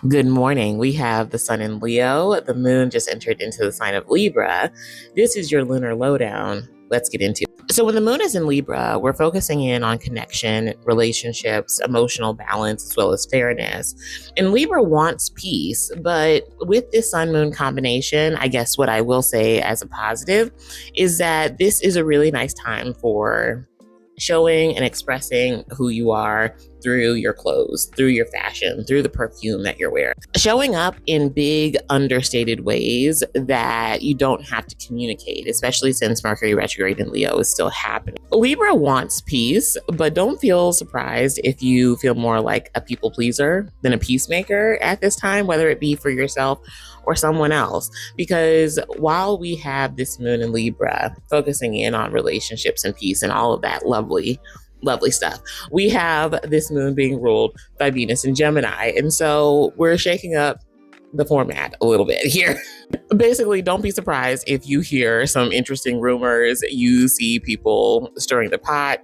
Good morning. We have the sun in Leo. The moon just entered into the sign of Libra. This is your lunar lowdown. Let's get into it. So, when the moon is in Libra, we're focusing in on connection, relationships, emotional balance, as well as fairness. And Libra wants peace, but with this sun moon combination, I guess what I will say as a positive is that this is a really nice time for showing and expressing who you are through your clothes, through your fashion, through the perfume that you're wearing. Showing up in big, understated ways that you don't have to communicate, especially since Mercury retrograde in Leo is still happening. Libra wants peace, but don't feel surprised if you feel more like a people pleaser than a peacemaker at this time, whether it be for yourself or someone else. Because while we have this moon in Libra focusing in on relationships and peace and all of that lovely stuff, we have this moon being ruled by Venus in Gemini. And so we're shaking up the format a little bit here. Basically, don't be surprised if you hear some interesting rumors, you see people stirring the pot.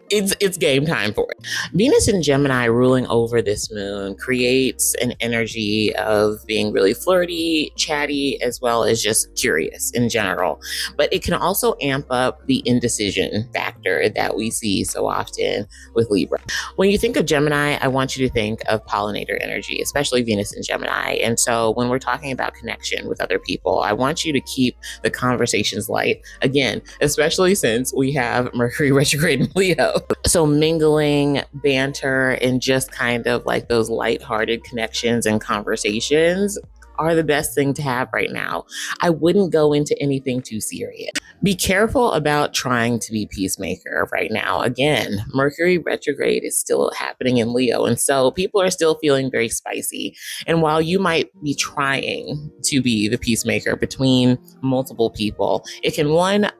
It's game time for it. Venus in Gemini ruling over this moon creates an energy of being really flirty, chatty, as well as just curious in general. But it can also amp up the indecision factor that we see so often with Libra. When you think of Gemini, I want you to think of pollinator energy, especially Venus in Gemini. And so when we're talking about connection with other people, I want you to keep the conversations light. Again, especially since we have Mercury retrograde in Leo. So mingling, banter, and just kind of like those lighthearted connections and conversations are the best thing to have right now. I wouldn't go into anything too serious. Be careful about trying to be peacemaker right now. Again, Mercury retrograde is still happening in Leo, and so people are still feeling very spicy. And while you might be trying to be the peacemaker between multiple people, it can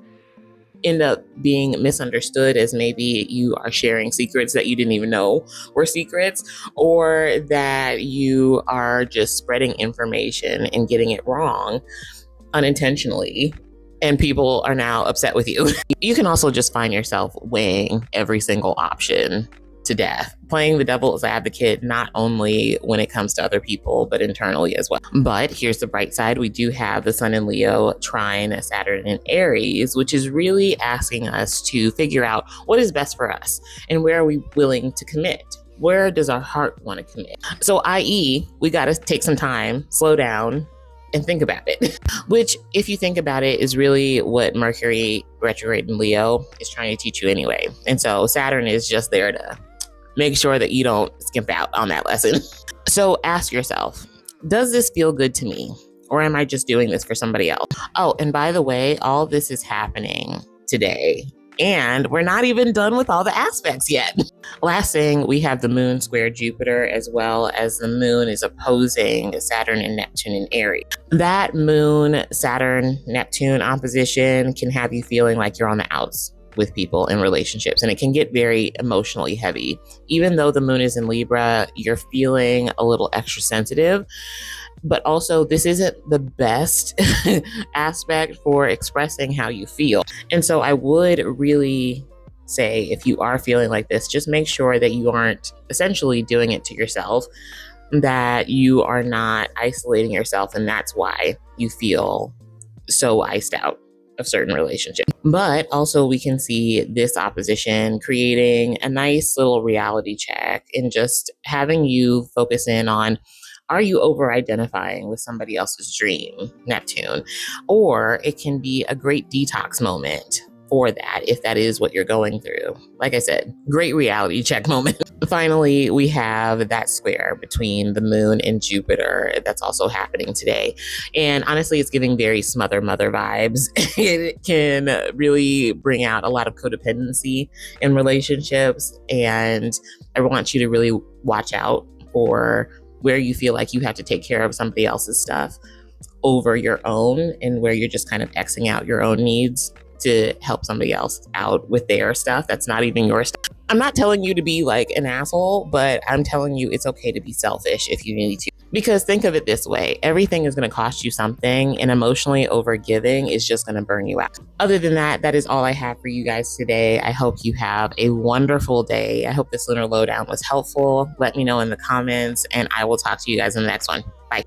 end up being misunderstood as maybe you are sharing secrets that you didn't even know were secrets, or that you are just spreading information and getting it wrong unintentionally, and people are now upset with you. You can also just find yourself weighing every single option to death, playing the devil's advocate, not only when it comes to other people, but internally as well. But here's the bright side. We do have the sun in Leo trine Saturn in Aries, which is really asking us to figure out what is best for us and where are we willing to commit. Where does our heart want to commit? So, i.e., we got to take some time, slow down, and think about it. Which, if you think about it, is really what Mercury retrograde in Leo is trying to teach you anyway. And so Saturn is just there to make sure that you don't skimp out on that lesson. So ask yourself, does this feel good to me? Or am I just doing this for somebody else? Oh, and by the way, all this is happening today, and we're not even done with all the aspects yet. Last thing, we have the moon square Jupiter, as well as the moon is opposing Saturn and Neptune in Aries. That moon, Saturn, Neptune opposition can have you feeling like you're on the outs with people in relationships, and it can get very emotionally heavy. Even though the moon is in Libra, you're feeling a little extra sensitive, but also this isn't the best aspect for expressing how you feel. And so I would really say, if you are feeling like this, just make sure that you aren't essentially doing it to yourself, that you are not isolating yourself, and that's why you feel so iced out of certain relationships. But also we can see this opposition creating a nice little reality check and just having you focus in on, are you over identifying with somebody else's dream, Neptune? Or it can be a great detox moment for that, if that is what you're going through. Like I said, great reality check moment. Finally, we have that square between the moon and Jupiter that's also happening today. And honestly, it's giving very smother mother vibes. It can really bring out a lot of codependency in relationships. And I want you to really watch out for where you feel like you have to take care of somebody else's stuff over your own, and where you're just kind of Xing out your own needs to help somebody else out with their stuff that's not even your stuff. I'm not telling you to be like an asshole, but I'm telling you it's okay to be selfish if you need to. Because think of it this way, everything is going to cost you something, and emotionally overgiving is just going to burn you out. Other than that, that is all I have for you guys today. I hope you have a wonderful day. I hope this Lunar Lowdown was helpful. Let me know in the comments, and I will talk to you guys in the next one. Bye.